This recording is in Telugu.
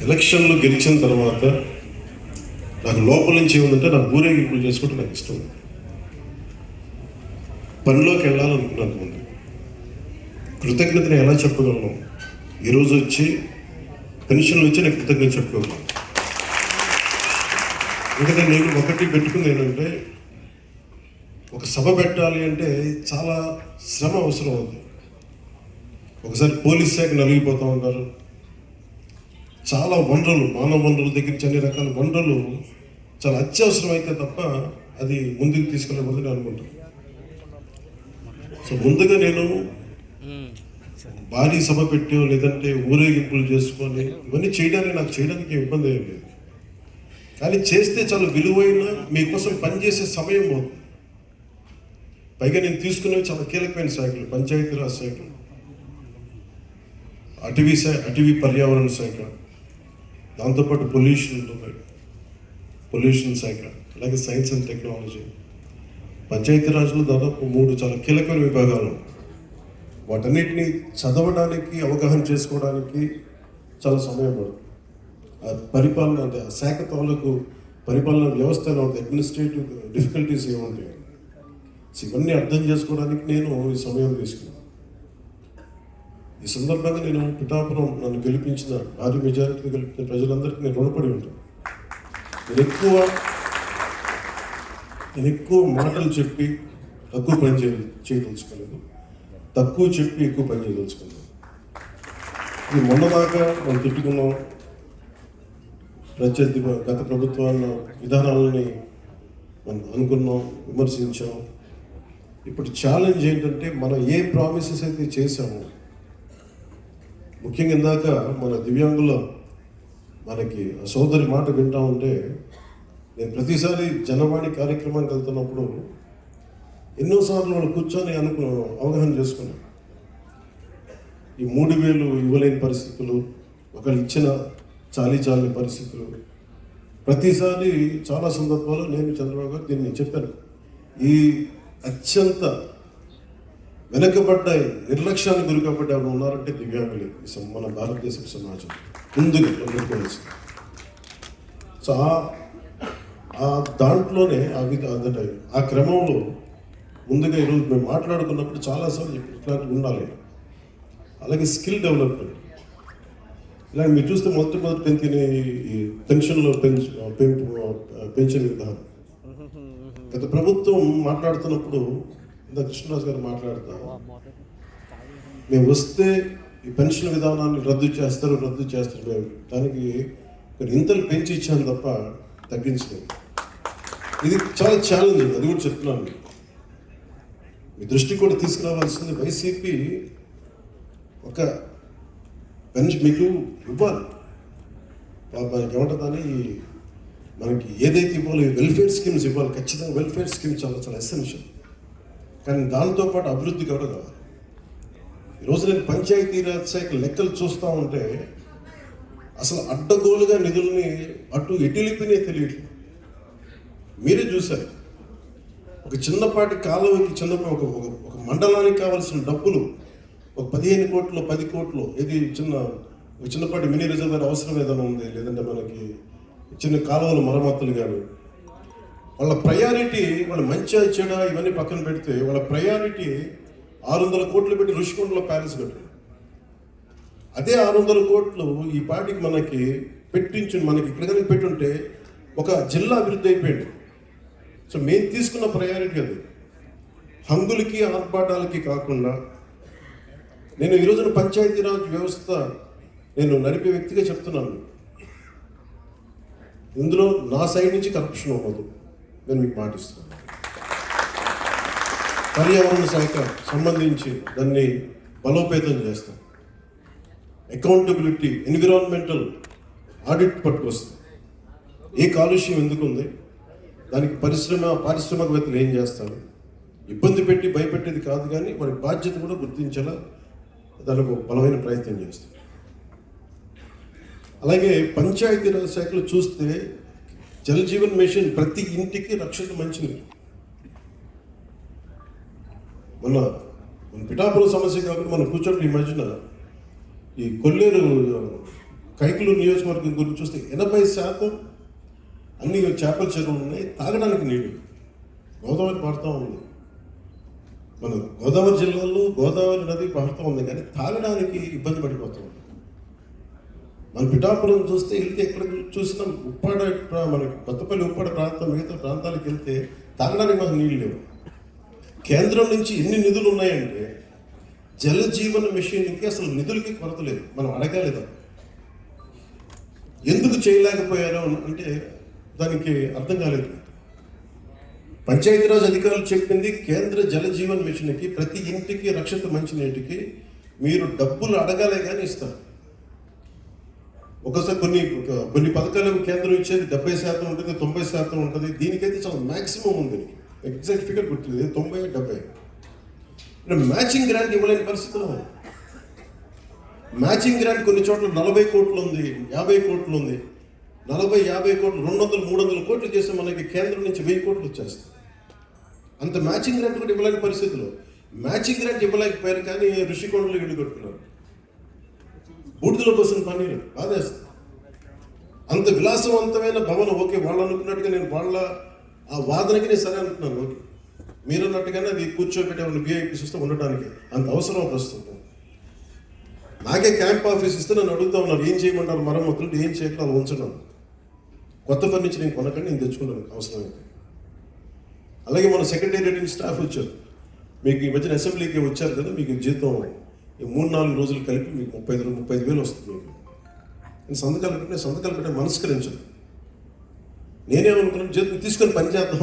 ఎలక్షన్లో గెలిచిన తర్వాత నాకు లోపల నుంచి ఏముందంటే నాకు ఊరేగింపులు చేసుకుంటే నాకు ఇష్టం. పనిలోకి వెళ్ళాలనుకున్నాను. ముందు కృతజ్ఞతని ఎలా చెప్పగలను? ఈరోజు వచ్చి పెన్షన్లు వచ్చి నేను కృతజ్ఞత చెప్పుకోగలను. ఎందుకంటే నేను ఒకటి పెట్టుకుంది ఏంటంటే, ఒక సభ పెట్టాలి అంటే చాలా శ్రమ అవసరం అవుతుంది. ఒకసారి పోలీస్ శాఖ నలిగిపోతూ ఉంటారు. చాలా వనరులు, మానవ వనరుల దగ్గర నుంచి అన్ని రకాల వనరులు చాలా అత్యవసరం అయితే తప్ప అది ముందుకు తీసుకెళ్ళకూడదు నేను అనుకుంటాను. సో ముందుగా నేను భారీ సభ పెట్టో లేదంటే ఊరేగింపులు చేసుకొని ఇవన్నీ చేయడానికి ఇబ్బంది ఏం లేదు. కానీ చేస్తే చాలా విలువైన మీకోసం పనిచేసే సమయం అవుతుంది. పైగా నేను తీసుకునేవి చాలా కీలకమైన శాఖలు, పంచాయతీరాజ్ శాఖ, అటవీ పర్యావరణ శాఖ, దాంతోపాటు పొల్యూషన్ శాఖ, అలాగే సైన్స్ అండ్ టెక్నాలజీ. పంచాయతీరాజ్లో దాదాపు 3 చాలా కీలకమైన విభాగాలు. వాటన్నిటిని చదవడానికి, అవగాహన చేసుకోవడానికి చాలా సమయం పడుతుంది. పరిపాలన అంటే ఆ శాఖ తాలూకు పరిపాలన వ్యవస్థ ఎలా ఉంటుంది, అడ్మినిస్ట్రేటివ్ డిఫికల్టీస్ ఏముంటాయి, ఇవన్నీ అర్థం చేసుకోవడానికి నేను ఈ సమయం తీసుకున్నాను. ఈ సందర్భంగా నేను పిఠాపురం నన్ను గెలిపించిన, భారీ మెజారిటీని గెలిపించిన ప్రజలందరికీ నేను రుణపడి ఉంటాను. నేను ఎక్కువ మాటలు చెప్పి తక్కువ పని చేయదలుచుకోలేదు, తక్కువ చెప్పి ఎక్కువ పని చేయదలుచుకోలేదు. ఇది మొన్నదాకా మనం తిట్టుకున్నాం, గత ప్రభుత్వాల విధానాలని మనం అనుకున్నాం, విమర్శించాం. ఇప్పుడు ఛాలెంజ్ ఏంటంటే, మనం ఏ ప్రామిసెస్ అయితే చేశామో, ముఖ్యంగా ఇందాక మన దివ్యాంగుల మనకి సోదరి మాట వింటా ఉంటే, నేను ప్రతిసారి జనవాణి కార్యక్రమానికి వెళ్తున్నప్పుడు ఎన్నోసార్లు వాళ్ళు కూర్చొని అవగాహన చేసుకున్నాను. ఈ 3000 ఇవ్వలేని పరిస్థితులు, ఒకళ్ళు ఇచ్చిన చాలని పరిస్థితులు, ప్రతిసారి చాలా సందర్భాల్లో నేను చంద్రబాబు గారు దీన్ని చెప్పాను. ఈ అత్యంత వెనకబడ్డ, నిర్లక్ష్యానికి గురి కాబట్టి ఎవరు ఉన్నారంటే దివ్యాంగులే మన భారతదేశం సమాజం ముందుగా ఎదుర్కోవాల్సి. సో ఆ దాంట్లోనే ఆ క్రమంలో ముందుగా ఈరోజు మేము మాట్లాడుకున్నప్పుడు చాలాసార్లు ఇట్లాంటివి ఉండాలి. అలాగే స్కిల్ డెవలప్మెంట్, ఇలా మీరు చూస్తే మొదటి పెంచిన ఈ పెన్షన్లో పెన్షన్ విధానం, గత ప్రభుత్వం మాట్లాడుతున్నప్పుడు ఇంత కృష్ణరాజు గారు మాట్లాడతా, మేము వస్తే ఈ పెన్షన్ విధానాన్ని రద్దు చేస్తారు మేము దానికి కొన్ని ఇంతలు పెంచి ఇచ్చాను తప్ప తగ్గించలేదు. ఇది చాలా ఛాలెంజ్, అది కూడా చెప్తున్నాను. మీ దృష్టికి కూడా తీసుకురావాల్సింది, వైసీపీ ఒక పెన్షన్ మీకు ఇవ్వాలి, మనకి ఏమంటుందని మనకి ఏదైతే ఇవ్వాలో వెల్ఫేర్ స్కీమ్స్ ఇవ్వాలి. ఖచ్చితంగా వెల్ఫేర్ స్కీమ్స్ చాలా చాలా ఎసెన్షియల్. కానీ దాంతోపాటు అభివృద్ధి కూడా కావాలి. ఈరోజు నేను పంచాయతీరాజ్ శాఖ లెక్కలు చూస్తూ ఉంటే అసలు అడ్డగోలుగా నిధుల్ని అటు ఎటులిపినే తెలియట్లేదు. మీరే చూశారు, ఒక చిన్నపాటి కాలువకి ఒక మండలానికి కావాల్సిన డబ్బులు ఒక 15 కోట్లు 10 కోట్లు, ఇది చిన్నపాటి మినీ రిజర్వర్ అవసరం ఏదైనా ఉంది, లేదంటే మనకి చిన్న కాలువల మరమ్మతులు కానీ, వాళ్ళ ప్రయారిటీ, వాళ్ళ మంచిగా చెడ ఇవన్నీ పక్కన పెడితే వాళ్ళ ప్రయారిటీ 600 కోట్లు పెట్టి ఋషికొండలో ప్యాలెస్ కట్టారు. అదే 600 కోట్లు ఈ పార్టీకి మనకి మనకి ఇక్కడ కనుక పెట్టుంటే ఒక జిల్లా అభివృద్ధి అయిపోయింది. సో మేము తీసుకున్న ప్రయారిటీ అది. హంగులకి ఆర్భాటాలకి కాకుండా, నేను ఈరోజున పంచాయతీరాజ్ వ్యవస్థ నేను నడిపే వ్యక్తిగా చెప్తున్నాను, ఇందులో నా సైడ్ నుంచి కరప్షన్ అవ్వదు, నేను మీకు మాటిస్తున్నాను. పర్యావరణ శాఖ సంబంధించి దాన్ని బలోపేతం చేస్తాం. అకౌంటబిలిటీ, ఎన్విరాన్మెంటల్ ఆడిట్ పట్టుకొస్తాం. ఏ కాలుష్యం ఎందుకు ఉంది, దానికి పారిశ్రామికవేత్తలు ఏం చేస్తారు, ఇబ్బంది పెట్టి భయపెట్టేది కాదు, కానీ వారి బాధ్యత కూడా గుర్తించేలా దానికి బలమైన ప్రయత్నం చేస్తాం. అలాగే పంచాయతీరాజ్ శాఖలు చూస్తే జల్ జీవన్ మిషన్, ప్రతి ఇంటికి రక్షణ మంచినీరు. మన పిఠాపురం సమస్య కాబట్టి మనం కూర్చోండి. ఈ మధ్యన ఈ కొల్లేరు కైకులూరు నియోజకవర్గం గురించి చూస్తే 80% అన్ని చేపల చెరువులు ఉన్నాయి, తాగడానికి నీళ్ళు. గోదావరి పారుతూ ఉంది, మన గోదావరి జిల్లాలో గోదావరి నది పారుతూ ఉంది, కానీ తాగడానికి ఇబ్బంది పడిపోతాం. మన పిఠాపురం చూస్తే వెళ్తే ఎక్కడ చూసినా ఉప్పాడ, మనకి కొత్తపల్లి ఉప్పాడ ప్రాంతం మిగతా ప్రాంతాలకు వెళ్తే తాగడానికి మాకు నీళ్ళు లేవు. కేంద్రం నుంచి ఎన్ని నిధులు ఉన్నాయంటే జల జీవన మిషన్కి అసలు నిధులకి కొరత లేదు. మనం అడగలేదు ఎందుకు చేయలేకపోయారో అంటే దానికి అర్థం కాలేదు. పంచాయతీరాజ్ అధికారులు చెప్పింది కేంద్ర జల జీవన్ మిషన్కి ప్రతి ఇంటికి రక్షిత మంచినీటికి మీరు డబ్బులు అడగాలే కానీ ఇస్తారు. ఒకసారి కొన్ని పథకాలు కేంద్రం ఇచ్చేది 70% ఉంటుంది, 90% ఉంటుంది. దీనికైతే చాలా మ్యాక్సిమం ఉంది. ఎగ్జాక్ట్ ఫిగర్ గుర్తులేదు, 90-70. మ్యాచింగ్ గ్రాంట్ ఇవ్వలేని పరిస్థితిలో మ్యాచింగ్ గ్రాంట్ కొన్ని చోట్ల 40 కోట్లు ఉంది, 50 కోట్లు ఉంది. 40-50 కోట్లు, 200-300 కోట్లు చేస్తే మనకి కేంద్రం నుంచి 1000 కోట్లు వచ్చేస్తాయి. అంత మ్యాచింగ్ గ్రాంట్ కూడా ఇవ్వలేని పరిస్థితిలో మ్యాచింగ్ గ్రాంట్ ఇవ్వలేకపోయారు, కానీ ఋషికొండలు ఇల్లు కట్టుకున్నారు. బూడిదలో పోసిన పన్నీరు బాధేస్తుంది. అంత విలాసవంతమైన భవనం, ఓకే వాళ్ళు అనుకున్నట్టుగా నేను వాళ్ళ ఆ వాదనకి నేను సరే అంటున్నాను, ఓకే మీరు అన్నట్టుగానే అది కూర్చోబెట్టే వాళ్ళు విఐపీస్ వస్తే ఉండడానికి అంత అవసరం ప్రస్తుతం. నాకే క్యాంప్ ఆఫీస్ ఇస్తే నన్ను అడుగుతా ఉన్నారు, ఏం చేయమంటారు మరమ్మతులు, ఏం చేయకుండా అలా ఉంచడం. కొత్త ఫర్నిచర్ నేను కొనకండి, నేను తెచ్చుకున్నాను అవసరమైతే. అలాగే మన సెక్రటేరియట్ స్టాఫ్ వచ్చారు, మీకు ఈ మధ్యన అసెంబ్లీకి వచ్చారు కదా, మీకు జీతం 3-4 రోజులు కలిపి మీకు 35,000 వస్తుంది. మీకు నేను సంతకాలు పెట్టే మనస్కరించను. నేనేమనుకున్నాను, జీతం తీసుకొని పని చేద్దాం